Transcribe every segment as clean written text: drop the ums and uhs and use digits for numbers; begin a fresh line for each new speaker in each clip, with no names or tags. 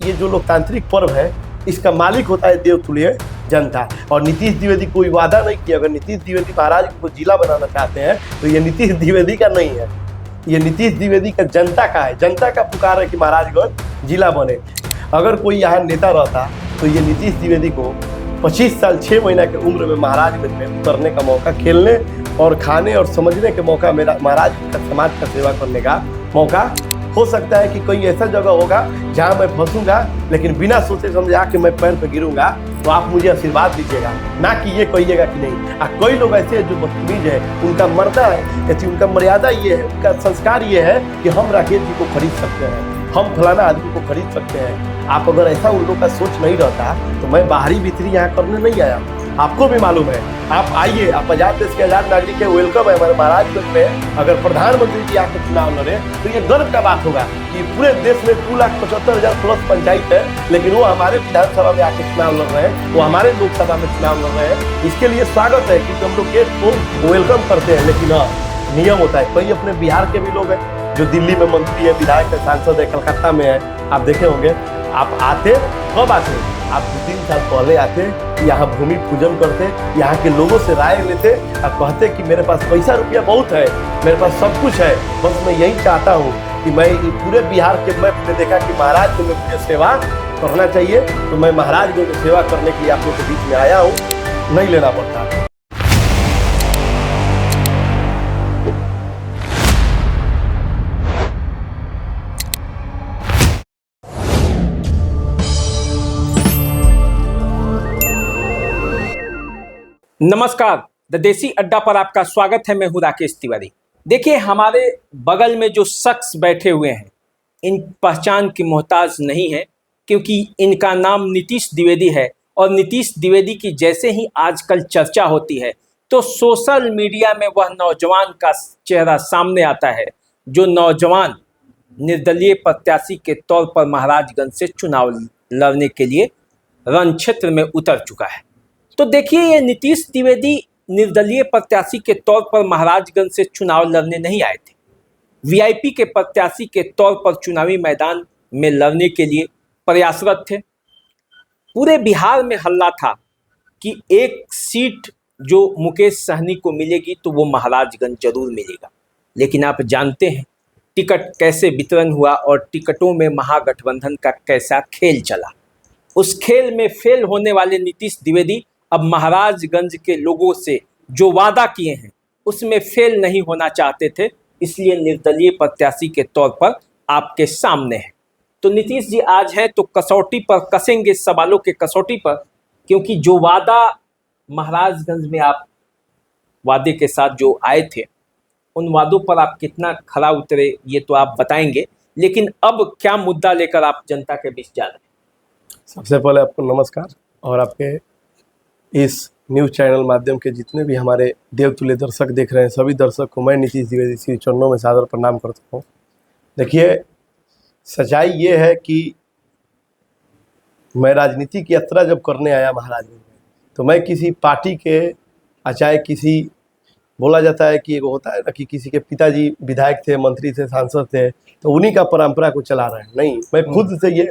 ये जो लोकतांत्रिक पर्व है इसका मालिक होता है देवतुल्य जनता। और नीतीश द्विवेदी कोई वादा नहीं किया। अगर नीतीश द्विवेदी महाराज को जिला बनाना चाहते हैं तो ये नीतीश द्विवेदी का नहीं है, ये नीतीश द्विवेदी का जनता का है। जनता का पुकार है कि महाराजगंज जिला बने। अगर कोई यहाँ नेता रहता तो ये नीतीश द्विवेदी को 25 साल 6 महीना की उम्र में महाराजगंज में उतरने का मौका, खेलने और खाने और समझने के मौका, मेरा महाराज का समाज का सेवा करने का मौका। हो सकता है कि कोई ऐसा जगह होगा जहां मैं फंसूंगा, लेकिन बिना सोचे समझे आके मैं पैर पे गिरूंगा तो आप मुझे आशीर्वाद दीजिएगा, ना कि ये कहिएगा कि नहीं। कोई लोग ऐसे हैं जो बदतमीज है, उनका मर्दा है कि उनका मर्यादा ये है, उनका संस्कार ये है कि हम राकेश जी को खरीद सकते हैं, हम फलाना आदमी को खरीद सकते हैं। आप अगर ऐसा उन लोग का सोच नहीं रहता तो मैं बाहरी भीतरी यहाँ करने नहीं आया। आपको भी मालूम है, आप आइए, आप आजाद देश के आजाद नागरिक है, वेलकम है हमारे महाराजगंज में। अगर प्रधानमंत्री जी आकर चुनाव लड़े तो ये गर्व का बात होगा कि पूरे देश में 2,75,000 प्लस पंचायत है, लेकिन वो हमारे विधानसभा में आकर चुनाव लड़ रहे हैं, वो हमारे लोकसभा में चुनाव लड़ रहे हैं। इसके लिए स्वागत है क्योंकि हम लोग गेट को वेलकम करते हैं। लेकिन हाँ, नियम होता है। कई अपने बिहार के भी लोग हैं जो दिल्ली में मंत्री है, विधायक है, सांसद है, कलकत्ता में है, आप देखे होंगे। आप आते कब आते? आप 2-3 साल पहले आते, यहाँ भूमि पूजन करते, यहाँ के लोगों से राय लेते और कहते कि मेरे पास पैसा रुपया बहुत है, मेरे पास सब कुछ है, बस मैं यही चाहता हूँ कि मैं पूरे बिहार के मैप में देखा कि महाराजगंज में मुझे सेवा करना चाहिए, तो मैं महाराजगंज में सेवा करने के लिए आप लोग के बीच में आया हूँ। नहीं लेना पड़ता।
नमस्कार, द देसी अड्डा पर आपका स्वागत है। मैं हूं राकेश तिवारी। देखिए, हमारे बगल में जो शख्स बैठे हुए हैं, इन पहचान की मोहताज नहीं है, क्योंकि इनका नाम नीतीश द्विवेदी है। और नीतीश द्विवेदी की जैसे ही आजकल चर्चा होती है तो सोशल मीडिया में वह नौजवान का चेहरा सामने आता है जो नौजवान निर्दलीय प्रत्याशी के तौर पर महाराजगंज से चुनाव लड़ने के लिए रण क्षेत्र में उतर चुका है। तो देखिए, ये नीतीश द्विवेदी निर्दलीय प्रत्याशी के तौर पर महाराजगंज से चुनाव लड़ने नहीं आए थे। वीआईपी के प्रत्याशी के तौर पर चुनावी मैदान में लड़ने के लिए प्रयासरत थे। पूरे बिहार में हल्ला था कि एक सीट जो मुकेश सहनी को मिलेगी तो वो महाराजगंज जरूर मिलेगा। लेकिन आप जानते हैं टिकट कैसे वितरण हुआ और टिकटों में महागठबंधन का कैसा खेल चला। उस खेल में फेल होने वाले नीतीश द्विवेदी अब महाराजगंज के लोगों से जो वादा किए हैं उसमें फेल नहीं होना चाहते थे, इसलिए निर्दलीय प्रत्याशी के तौर पर आपके सामने है। तो नीतीश जी आज हैं तो कसौटी पर कसेंगे, सवालों के कसौटी पर, क्योंकि जो वादा महाराजगंज में आप वादे के साथ जो आए थे उन वादों पर आप कितना खरा उतरे ये तो आप बताएंगे। लेकिन अब क्या मुद्दा लेकर आप जनता के बीच जा रहे हैं?
सबसे पहले आपको नमस्कार, और आपके इस न्यूज़ चैनल माध्यम के जितने भी हमारे देवतुल्य दर्शक देख रहे हैं, सभी दर्शक को मैं नीतीश द्विवेदी श्री चरणों में सादर प्रणाम करता हूँ। देखिए, सच्चाई ये है कि मैं राजनीतिक यात्रा जब करने आया महाराजगंज में तो मैं किसी पार्टी के, चाहे किसी, बोला जाता है कि एक होता है ना कि किसी के पिताजी विधायक थे, मंत्री थे, सांसद थे, तो उन्हीं का परंपरा को चला रहे हैं। नहीं, मैं खुद से ये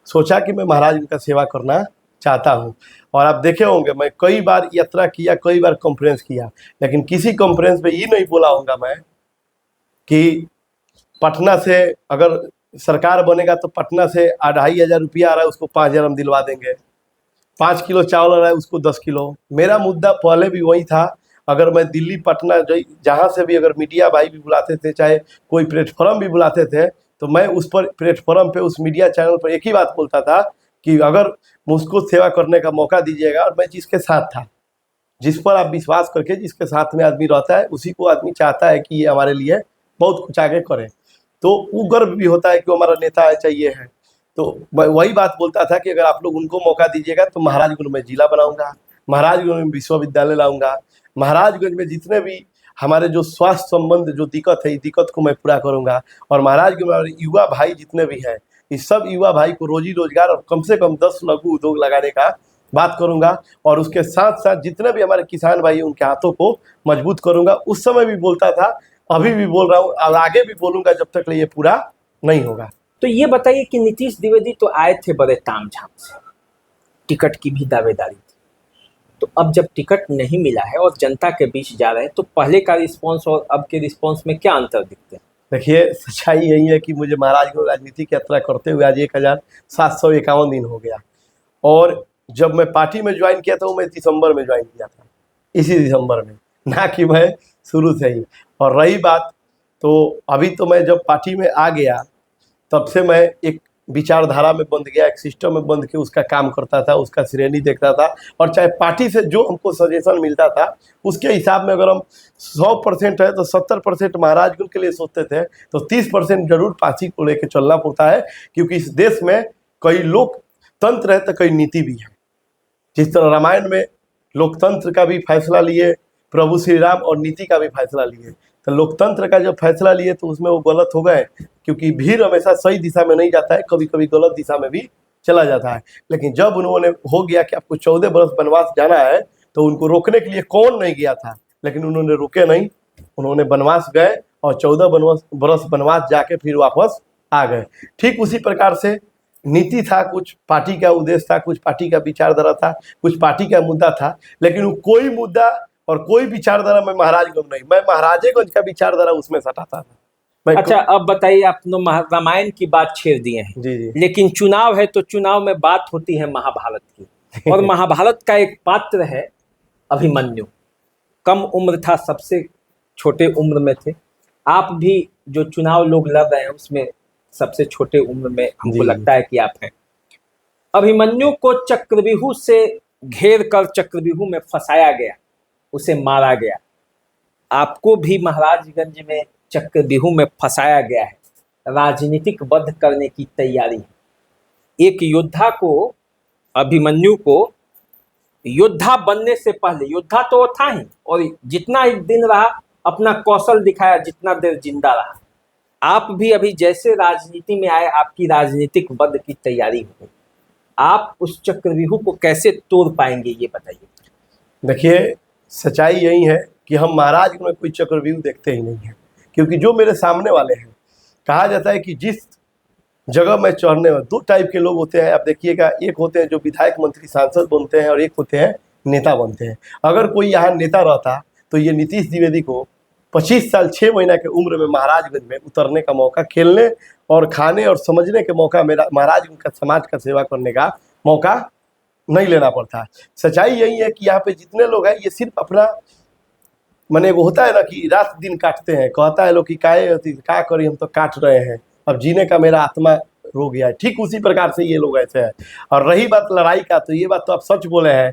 सोचा कि मैं महाराजगंज का सेवा करना चाहता हूं। और आप देखे होंगे मैं कई बार यात्रा किया, कई बार कॉन्फ्रेंस किया, लेकिन किसी कॉन्फ्रेंस में ये नहीं बोला होगा मैं कि पटना से अगर सरकार बनेगा तो पटना से 2,500 रुपया आ रहा है उसको 5,000 हम दिलवा देंगे, 5 किलो चावल आ रहा है उसको 10 किलो। मेरा मुद्दा पहले भी वही था। अगर मैं दिल्ली, पटना, जहाँ से भी अगर मीडिया भाई भी बुलाते थे, चाहे कोई प्लेटफॉर्म भी बुलाते थे, तो मैं उस पर प्लेटफॉर्म पे, उस मीडिया चैनल पर एक ही बात बोलता था कि अगर मुझको सेवा करने का मौका दीजिएगा, और मैं जिसके साथ था, जिस पर आप विश्वास करके जिसके साथ में आदमी रहता है उसी को आदमी चाहता है कि ये हमारे लिए बहुत कुछ आगे करे, तो वो गर्व भी होता है कि वो हमारा नेता है, चाहिए है। तो मैं वही बात बोलता था कि अगर आप लोग उनको मौका दीजिएगा तो महाराजगंज में जिला बनाऊंगा, महाराजगंज में विश्वविद्यालय लाऊंगा, महाराजगंज में जितने भी हमारे जो स्वास्थ्य संबंध जो दिक्कत है, इस दिक्कत को मैं पूरा करूंगा। और महाराजगंज में हमारे युवा भाई जितने भी हैं, इस सब युवा भाई को रोजी रोजगार और कम से कम 10 लघु उद्योग लगाने का बात करूंगा। और उसके साथ साथ जितने भी हमारे किसान भाई उनके हाथों को मजबूत करूंगा। उस समय भी बोलता था, अभी भी बोल रहा हूँ और आगे भी बोलूंगा जब तक ये पूरा नहीं होगा।
तो ये बताइए कि नीतीश द्विवेदी तो आए थे बड़े तामझाम से, टिकट की भी दावेदारी थी, तो अब जब टिकट नहीं मिला है और जनता के बीच जा रहे हैं, तो पहले का रिस्पॉन्स और अब के रिस्पॉन्स में क्या अंतर दिखते हैं?
देखिए, सच्चाई यही है कि मुझे महाराजगंज राजनीतिक यात्रा करते हुए आज 1751 दिन हो गया। और जब मैं पार्टी में ज्वाइन किया था वो मैं दिसंबर में ज्वाइन किया था, इसी दिसंबर में, ना कि मैं शुरू से ही। और रही बात, तो अभी तो मैं जब पार्टी में आ गया तब से मैं एक विचारधारा में बंध गया, एक सिस्टम में बंध के उसका काम करता था, उसका श्रेणी देखता था। और चाहे पार्टी से जो हमको सजेशन मिलता था उसके हिसाब में अगर हम 100% है तो 70% महाराजगंज के लिए सोचते थे, तो 30% जरूर पार्टी को लेकर चलना पड़ता है। क्योंकि इस देश में कई लोकतंत्र है तो कई नीति भी है। जिस तरह रामायण में लोकतंत्र का भी फैसला लिए प्रभु श्री राम और नीति का भी फैसला लिए, तो लोकतंत्र का जब फैसला लिए तो उसमें वो गलत हो गए, क्योंकि भीड़ हमेशा सही दिशा में नहीं जाता है, कभी कभी गलत दिशा में भी चला जाता है। लेकिन जब उन्होंने हो गया कि आपको 14 बरस वनवास जाना है, तो उनको रोकने के लिए कौन नहीं गया था, लेकिन उन्होंने रुके नहीं, उन्होंने वनवास गए और 14 बरस वनवास जाके फिर वापस आ गए। ठीक उसी प्रकार से नीति था, कुछ पार्टी का उद्देश्य था, कुछ पार्टी का विचारधारा था, कुछ पार्टी का मुद्दा था, लेकिन वो कोई मुद्दा और कोई विचारधारा में महाराजगंज नहीं, मैं महाराजेगंज का विचारधारा उसमें सटाता था।
अच्छा, अब बताइए, आपने रामायण की बात छेड़ दिए हैं।
जी जी।
लेकिन चुनाव है तो चुनाव में बात होती है महाभारत की, और महाभारत का एक पात्र है अभिमन्यु। कम उम्र था, सबसे छोटे उम्र में थे। आप भी जो चुनाव लोग लड़ रहे हैं उसमें सबसे छोटे उम्र में हमको लगता है कि आप हैं। अभिमन्यु को चक्रव्यूह से घेर कर चक्रव्यूह में फंसाया गया, उसे मारा गया। आपको भी महाराजगंज में चक्रव्यूह में फंसाया गया है, राजनीतिक वध करने की तैयारी है। एक योद्धा को, अभिमन्यु को, योद्धा बनने से पहले, योद्धा तो वो था ही, और जितना ही दिन रहा अपना कौशल दिखाया, जितना देर जिंदा रहा। आप भी अभी जैसे राजनीति में आए, आपकी राजनीतिक वध की तैयारी हो गई। आप उस चक्रव्यूह को कैसे तोड़ पाएंगे, ये बताइए।
देखिए, सच्चाई यही है कि हम महाराज में कोई चक्रव्यूह देखते ही नहीं है, क्योंकि जो मेरे सामने वाले हैं, कहा जाता है कि जिस जगह में चढ़ने में 2 टाइप के लोग होते हैं। आप देखिएगा, एक होते हैं जो विधायक मंत्री सांसद बनते हैं और एक होते हैं नेता बनते हैं। अगर कोई यहाँ नेता रहता तो ये नीतीश द्विवेदी को 25 साल 6 महीना के उम्र में महाराजगंज में उतरने का मौका, खेलने और खाने और समझने के मौका, मेरा महाराजगंज का समाज का सेवा करने का मौका नहीं लेना पड़ता। सच्चाई यही है कि यहाँ पे जितने लोग हैं ये सिर्फ अपना, मैंने वो होता है ना कि रात दिन काटते हैं, कहता है लोग कि क्या करी, हम तो काट रहे हैं, अब जीने का मेरा आत्मा रो गया है। ठीक उसी प्रकार से ये लोग ऐसे हैं। और रही बात लड़ाई का, तो ये बात तो आप सच बोले हैं,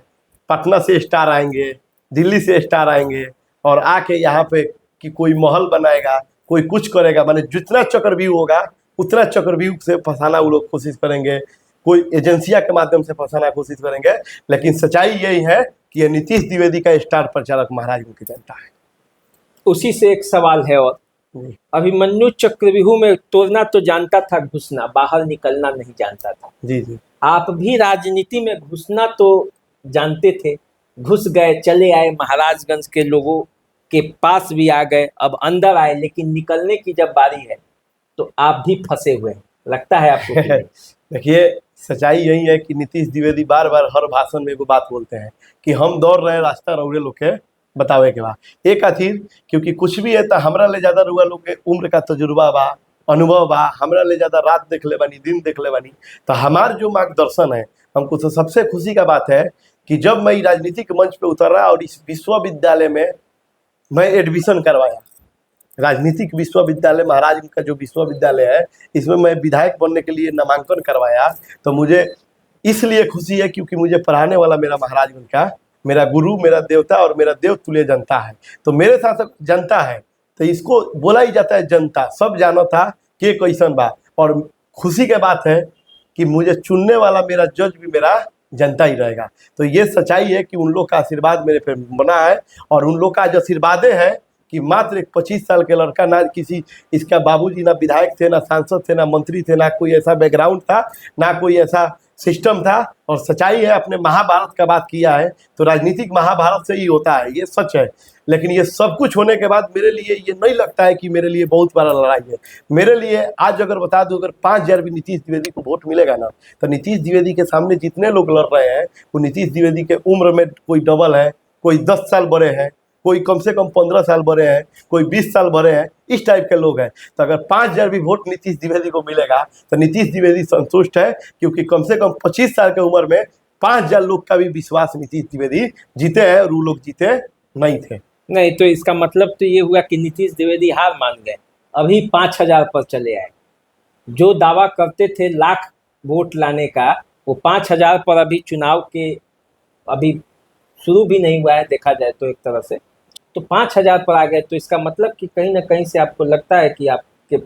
पटना से स्टार आएंगे, दिल्ली से स्टार आएंगे और आके यहाँ पे कि कोई महल बनाएगा, कोई कुछ करेगा, माने जितना चक्रव्यूह होगा उतना चक्रव्यूह से फंसाना वो लोग कोशिश करेंगे, कोई एजेंसिया के माध्यम से फंसाना कोशिश करेंगे। लेकिन सच्चाई यही है कि ये नीतीश द्विवेदी का स्टार प्रचारक महाराजगंज की जनता है।
उसी से एक सवाल है, और अभिमन्यु चक्रव्यूह में तोड़ना तो जानता था, घुसना, बाहर निकलना नहीं जानता था।
जी जी।
आप भी राजनीति में घुसना तो जानते थे, घुस गए, चले आए, महाराजगंज के लोगों के पास भी आ गए, अब अंदर आए, लेकिन निकलने की जब बारी है तो आप भी फंसे हुए हैं, लगता है आपको?
देखिए, सच्चाई यही है कि नीतीश द्विवेदी बार बार हर भाषण में एगो बात बोलते हैं कि हम दौड़ रहे हैं रास्ता रउरे लोग के बतावे के बाद एक आखिर, क्योंकि कुछ भी है तो हमरा ले ज्यादा रुआ लोग के उम्र का तजुर्बा बा, अनुभव बा, हमरा ले ज्यादा रात देख ले बानी, दिन देख ले बानी। तो हमार जो मार्गदर्शन है, हमको तो सबसे खुशी का बात है कि जब मैं राजनीतिक मंच पे उतर रहा और इस विश्वविद्यालय में मैं एडमिशन करवाया, राजनीतिक विश्वविद्यालय महाराजगंज का जो विश्वविद्यालय है, इसमें मैं विधायक बनने के लिए नामांकन करवाया, तो मुझे इसलिए खुशी है क्योंकि मुझे पढ़ाने वाला मेरा महाराजगंज का मेरा गुरु, मेरा देवता और मेरा देव तुल्य जनता है। तो मेरे साथ जनता है, तो इसको बोला ही जाता है जनता, सब जानो था कि कैसन बा। और खुशी के बात है कि मुझे चुनने वाला मेरा जज भी मेरा जनता ही रहेगा। तो ये सच्चाई है कि उन लोग का आशीर्वाद मेरे पे बना है, और उन लोग का जो आशीर्वाद है कि मात्र एक 25 साल के लड़का, ना किसी इसका बाबूजी ना विधायक थे, ना सांसद थे, ना मंत्री थे, ना कोई ऐसा बैकग्राउंड था, ना कोई ऐसा सिस्टम था और सच्चाई है। अपने महाभारत का बात किया है तो राजनीतिक महाभारत से ही होता है, ये सच है। लेकिन ये सब कुछ होने के बाद मेरे लिए ये नहीं लगता है कि मेरे लिए बहुत बड़ा लड़ाई है। मेरे लिए आज अगर बता दूं, अगर 5,000 भी नीतीश द्विवेदी को वोट मिलेगा ना, तो नीतीश द्विवेदी के सामने जितने लोग लड़ रहे हैं वो नीतीश द्विवेदी के उम्र में कोई डबल है, कोई 10 साल बड़े हैं, कोई कम से कम 15 साल बड़े हैं, कोई 20 साल बड़े हैं, इस टाइप के लोग हैं। तो अगर 5,000 भी वोट नीतीश द्विवेदी को मिलेगा तो नीतीश द्विवेदी संतुष्ट है, क्योंकि कम से कम 25 साल की उम्र में 5,000 लोग का भी विश्वास नीतीश द्विवेदी जीते हैं और वो लोग जीते नहीं थे।
नहीं, तो इसका मतलब तो ये हुआ कि नीतीश द्विवेदी हार मान गए, अभी 5,000 पर चले आए। जो दावा करते थे लाख वोट लाने का, वो 5,000 पर अभी चुनाव के अभी शुरू भी नहीं हुआ है देखा जाए तो एक तरह से, तो 5,000 पर आ गए। तो इसका मतलब कि कहीं ना कहीं से आपको लगता है कि आपके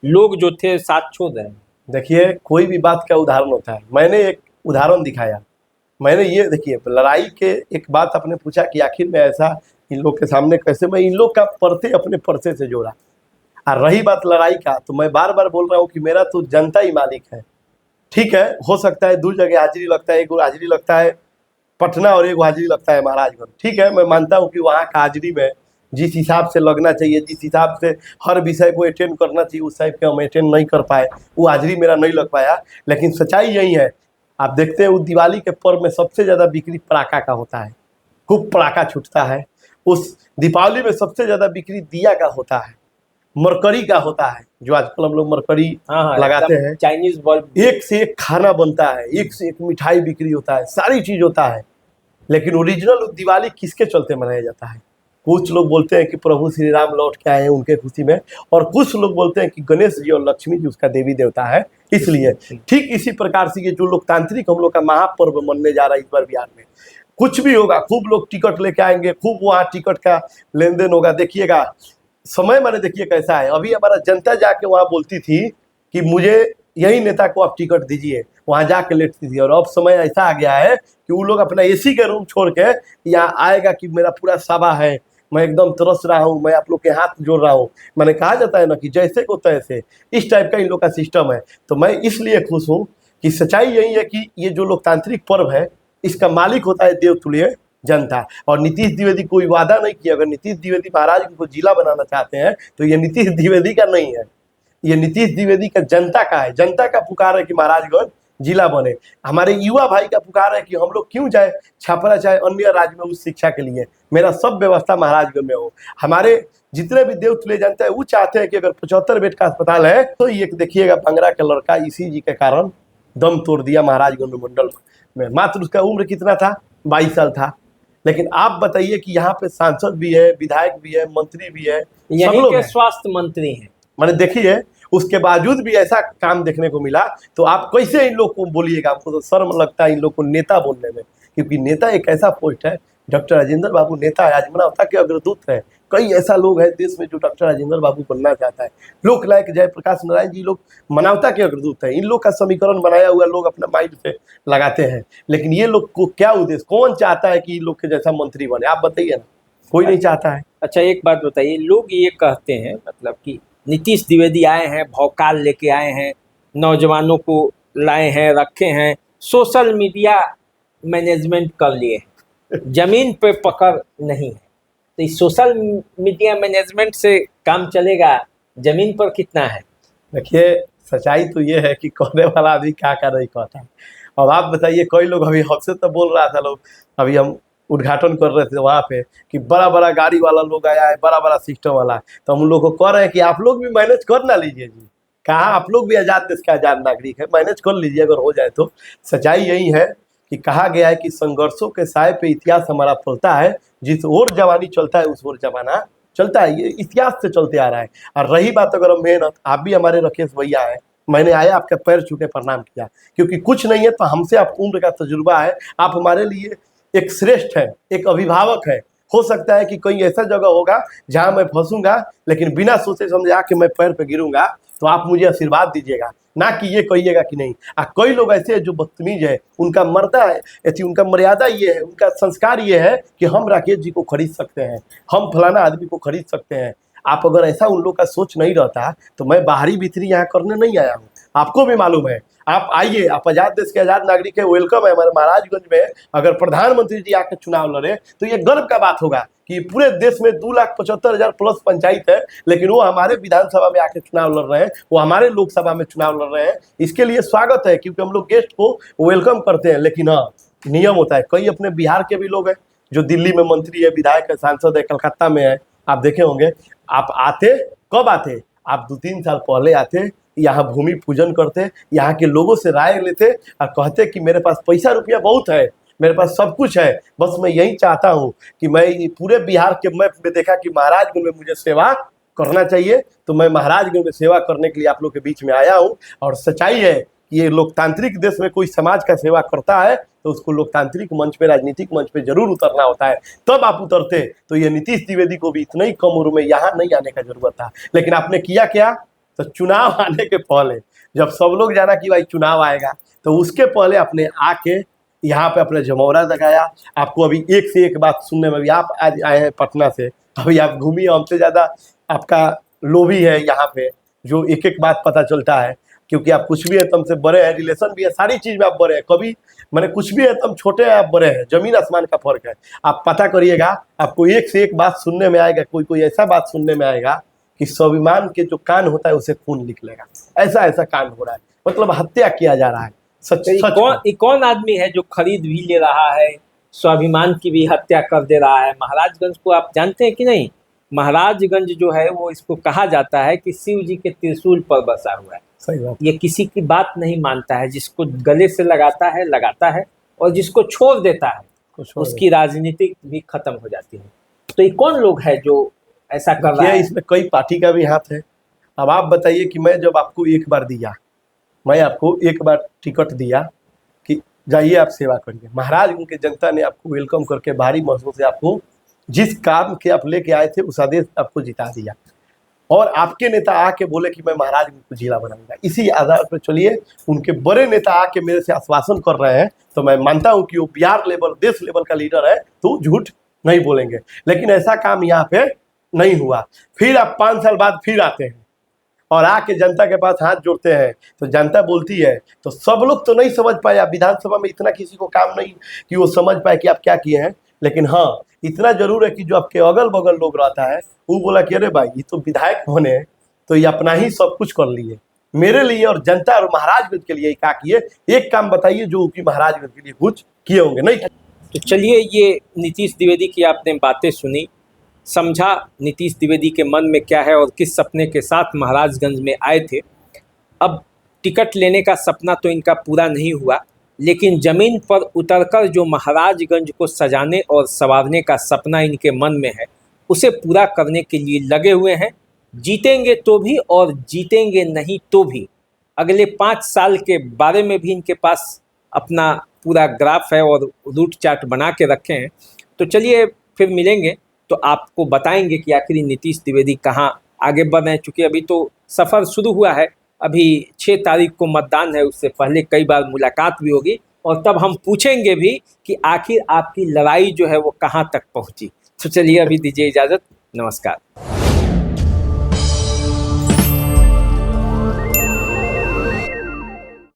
लोग जो थे साथ छोड़ रहे हैं।
देखिए, कोई भी बात का उदाहरण होता है। मैंने एक उदाहरण दिखाया, मैंने ये देखिए लड़ाई के एक बात आपने पूछा कि आखिर में ऐसा इन लोग के सामने कैसे, मैं इन लोग का पर्चे अपने पर्चे से जोड़ा। और रही बात लड़ाई का, तो मैं बार बार बोल रहा हूँ कि मेरा तो जनता ही मालिक है। ठीक है, हो सकता है 2 जगह हाजिरी लगता है, एक हाजिरी लगता है पटना और एक हाजिरी लगता है महाराजगंज। ठीक है, मैं मानता हूँ कि वहाँ का हाजिरी में जिस हिसाब से लगना चाहिए, जिस हिसाब से हर विषय को अटेंड करना चाहिए, उस टाइप के हम अटेंड नहीं कर पाए, वो हाजिरी मेरा नहीं लग पाया। लेकिन सच्चाई यही है, आप देखते हैं उस दिवाली के पर्व में सबसे ज़्यादा बिक्री पटाखा का होता है, खूब पटाखा छूटता है। उस दीपावली में सबसे ज़्यादा बिक्री दिया का होता है, मरकरी का होता है, जो आजकल हम लोग मरकरी लगाते हैं,
चाइनीज बल्ब,
एक से एक खाना बनता है, एक से एक मिठाई बिक्री होता है, सारी चीज़ होता है। लेकिन ओरिजिनल दिवाली किसके चलते मनाया जाता है? कुछ लोग बोलते हैं कि प्रभु श्री राम लौट के आए हैं उनके खुशी में, और कुछ लोग बोलते हैं कि गणेश जी और लक्ष्मी जी उसका देवी देवता है इसलिए। ठीक इसी प्रकार से ये जो लोकतांत्रिक हम लोग का महापर्व मनने जा रहा है इस बार बिहार में, कुछ भी होगा, खूब लोग टिकट लेके आएंगे, खूब वहाँ टिकट का लेन देन होगा। देखिएगा समय मैंने देखिए कैसा है, अभी हमारा जनता जाके वहाँ बोलती थी कि मुझे यही नेता को आप टिकट दीजिए, वहाँ जाके लेटती थी। और अब समय ऐसा आ गया है कि वो लोग अपना एसी के रूम छोड़ के यहाँ आएगा कि मेरा पूरा सभा है, मैं एकदम तरस रहा हूँ, मैं आप लोग के हाथ जोड़ रहा हूँ। मैंने कहा जाता है ना कि जैसे को तैसे, इस टाइप का इन लोग का सिस्टम है। तो मैं इसलिए खुश हूँ कि सच्चाई यही है कि ये जो लोकतांत्रिक पर्व है इसका मालिक होता है देवतुल्य जनता। और नीतीश द्विवेदी कोई वादा नहीं किया। अगर नीतीश द्विवेदी महाराज को जिला बनाना चाहते हैं तो ये नीतीश द्विवेदी का नहीं है, ये नीतीश द्विवेदी का जनता का है। जनता का पुकार है कि महाराजगंज जिला बने। हमारे युवा भाई का पुकार है कि हम लोग क्यों जाए छापरा चाहे अन्य राज्य में उस शिक्षा के लिए, मेरा सब व्यवस्था महाराजगंज में हो। हमारे जितने भी देवतुल्य जनता है वो चाहते हैं कि अगर 75 बेड का अस्पताल है तो ये देखिएगा पंगरा का लड़का इसी जी के कारण दम तोड़ दिया महाराजगंज मंडल में। मात्र उसका उम्र कितना था? 22 साल था। लेकिन आप बताइए कि यहाँ पे सांसद भी है, विधायक भी है, मंत्री भी है,
यहीं के स्वास्थ्य मंत्री हैं।
मैंने देखिए उसके बावजूद भी ऐसा काम देखने को मिला। तो आप कैसे इन लोग को बोलिएगा? आपको तो शर्म लगता है इन लोग को नेता बोलने में, क्योंकि नेता एक ऐसा पोस्ट है। डॉक्टर राजेंद्र बाबू नेता है, आज मानवता के अग्रदूत है। कई ऐसा लोग है देश में जो डॉक्टर राजेंद्र बाबू बनना चाहता है। लोक नायक जयप्रकाश नारायण जी लोग मानवता के अग्रदूत है। इन लोग का समीकरण बनाया हुआ लोग अपना माइंड पे लगाते हैं। लेकिन ये लोग को क्या उद्देश्य, कौन चाहता है कि इन लोग के जैसा मंत्री बने? आप बताइए ना, कोई नहीं चाहता है।
अच्छा एक बात बताइए, लोग ये कहते हैं मतलब कि नीतीश द्विवेदी आए हैं, भौकाल लेके आए हैं, नौजवानों को लाए हैं, रखे हैं, सोशल मीडिया मैनेजमेंट कर लिए, जमीन पे पकड़ नहीं है। तो इस सोशल मीडिया मैनेजमेंट से काम चलेगा, जमीन पर कितना है?
देखिए सच्चाई तो ये है कि कहने वाला आदमी क्या क्या नहीं कहता है। अब आप बताइए, कई लोग अभी हमसे तो बोल रहा था, लोग अभी हम उद्घाटन कर रहे थे वहाँ पे कि बड़ा बड़ा गाड़ी वाला लोग आया है, बड़ा बड़ा सिस्टम वाला है। तो हम लोग को कह रहे हैं कि आप लोग भी मैनेज कर ना लीजिए जी। कहा आप लोग भी आज़ाद देश के आज़ाद नागरिक है, मैनेज कर लीजिए अगर हो जाए तो। सच्चाई यही है कि कहा गया है कि संघर्षों के साय पे इतिहास हमारा फलता है, जिस ओर जवानी चलता है उस ओर जमाना चलता है। ये इतिहास से चलते आ रहा है। और रही बात अगर हम मेहनत, आप भी हमारे राकेश भैया है, मैंने आया आपके पैर छू के प्रणाम किया, क्योंकि कुछ नहीं है तो हमसे आप उम्र का तजुर्बा है, आप हमारे लिए एक श्रेष्ठ है, एक अभिभावक है। हो सकता है कि कहीं ऐसा जगह होगा जहां मैं फंसूंगा, लेकिन बिना सोचे समझे आके मैं पैर पे गिरूंगा, तो आप मुझे आशीर्वाद दीजिएगा, ना कि ये कहिएगा कि नहीं। कई लोग ऐसे हैं जो बदतमीज है, उनका मर्दा है ऐसी, उनका मर्यादा ये है, उनका संस्कार ये है कि हम राकेश जी को खरीद सकते हैं, हम फलाना आदमी को खरीद सकते हैं। आप अगर ऐसा उन लोग का सोच नहीं रहता तो मैं बाहरी भीतरी यहाँ करने नहीं आया हूँ। आपको भी मालूम है। आप आइए, आप आजाद देश के आजाद नागरिक है, वेलकम है। हमारे महाराजगंज में अगर प्रधानमंत्री जी आकर चुनाव लड़े तो ये गर्व का बात होगा कि पूरे देश में 2,75,000 प्लस पंचायत है, लेकिन वो हमारे विधानसभा में आके चुनाव लड़ रहे हैं, वो हमारे लोकसभा में चुनाव लड़ रहे हैं। इसके लिए स्वागत है, क्योंकि हम लोग गेस्ट को वेलकम करते हैं। लेकिन हाँ, नियम होता है। कई अपने बिहार के भी लोग हैं जो दिल्ली में मंत्री है, विधायक है, सांसद है, कलकत्ता में है, आप देखे होंगे। आप आते, कब आते? आप 2-3 साल पहले आते, यहाँ भूमि पूजन करते, यहाँ के लोगों से राय लेते और कहते कि मेरे पास पैसा रुपया बहुत है, मेरे पास सब कुछ है, बस मैं यही चाहता हूँ कि मैं पूरे बिहार के मैप में देखा कि महाराजगंज में मुझे सेवा करना चाहिए, तो मैं महाराजगंज में सेवा करने के लिए आप लोग के बीच में आया हूँ। और सच्चाई है कि ये लोकतांत्रिक देश में कोई समाज का सेवा करता है तो उसको लोकतांत्रिक मंच पे, राजनीतिक मंच पे जरूर उतरना होता है। तब आप उतरते तो ये नीतीश द्विवेदी को भी इतना ही कम उम्र में यहाँ नहीं आने का जरूरत था। लेकिन आपने किया क्या? तो चुनाव आने के पहले, जब सब लोग जाना कि भाई चुनाव आएगा, तो उसके पहले अपने आके यहाँ पे अपने जमौरा लगाया। आपको अभी एक से एक बात सुनने में भी, आप आज आए हैं पटना से, अभी आप घूमिए, हमसे ज़्यादा आपका लोभी है यहाँ पे, जो एक एक बात पता चलता है। क्योंकि आप कुछ भी है तो हमसे बड़े हैं, रिलेशन भी है, सारी चीज़ में आप बड़े हैं। कभी मैंने कुछ भी है तो हम छोटे हैं, आप बड़े हैं, जमीन आसमान का फर्क है। आप पता करिएगा, आपको एक से एक बात सुनने में आएगा, कोई ऐसा बात सुनने में आएगा कि स्वाभिमान के जो कान होता है उसे खून निकलेगा। ऐसा ऐसा कान हो रहा है, मतलब हत्या किया जा रहा है। सच
कौन आदमी है जो खरीद भी ले रहा है, स्वाभिमान की भी हत्या कर दे रहा है? महाराजगंज को आप जानते हैं कि नहीं? महाराजगंज जो है वो इसको कहा जाता है कि शिव जी के त्रिशूल पर बसा हुआ है।
सही बात।
ये किसी की बात नहीं मानता है, जिसको गले से लगाता है और जिसको छोड़ देता है उसकी राजनीति भी खत्म हो जाती है। तो ये कौन लोग है जो ऐसा कर रहा है?
इसमें कई पार्टी का भी हाथ है। अब आप बताइए कि मैं जब आपको एक बार दिया, मैं आपको एक बार टिकट दिया कि जाइए आप सेवा करिए, महाराजगंज की जनता ने आपको वेलकम करके भारी महसूस से आपको जिस काम के आप लेके आए थे उस आदेश आपको जिता दिया, और आपके नेता आके बोले कि मैं महाराजगंज को जिला बनाऊंगा। इसी आधार पर चलिए, उनके बड़े नेता आके मेरे से आश्वासन कर रहे हैं, तो मैं मानता हूं कि वो बिहार लेवल, देश लेवल का लीडर है, तो झूठ नहीं बोलेंगे। लेकिन ऐसा काम यहाँ पे नहीं हुआ। फिर आप 5 साल बाद फिर आते हैं और आके जनता के पास हाथ जोड़ते हैं, तो जनता बोलती है, तो सब लोग तो नहीं समझ पाए। आप विधानसभा में इतना किसी को काम नहीं कि वो समझ पाए कि आप क्या किए हैं। लेकिन हाँ, इतना जरूर है कि जो आपके अगल बगल लोग रहता है वो बोला कि अरे भाई ये तो विधायक होने, तो ये अपना ही सब कुछ कर लिए मेरे लिए और जनता और महाराजगंज के लिए। क्या किए? एक काम बताइए जो कि महाराजगंज के लिए कुछ किए होंगे। नहीं
तो चलिए, ये नीतीश द्विवेदी की आपने बातें सुनी, समझा नीतीश द्विवेदी के मन में क्या है और किस सपने के साथ महाराजगंज में आए थे। अब टिकट लेने का सपना तो इनका पूरा नहीं हुआ, लेकिन ज़मीन पर उतरकर जो महाराजगंज को सजाने और संवारने का सपना इनके मन में है उसे पूरा करने के लिए लगे हुए हैं। जीतेंगे तो भी और जीतेंगे नहीं तो भी। अगले 5 साल के बारे में भी इनके पास अपना पूरा ग्राफ है और रूट चार्ट बना के रखे हैं। तो चलिए, फिर मिलेंगे तो आपको बताएंगे कि आखिर नीतीश द्विवेदी कहाँ आगे बढ़ रहे हैं। चूँकि अभी तो सफ़र शुरू हुआ है, अभी 6 तारीख को मतदान है, उससे पहले कई बार मुलाकात भी होगी और तब हम पूछेंगे भी कि आखिर आपकी लड़ाई जो है वो कहाँ तक पहुँची। तो चलिए, अभी दीजिए इजाज़त, नमस्कार।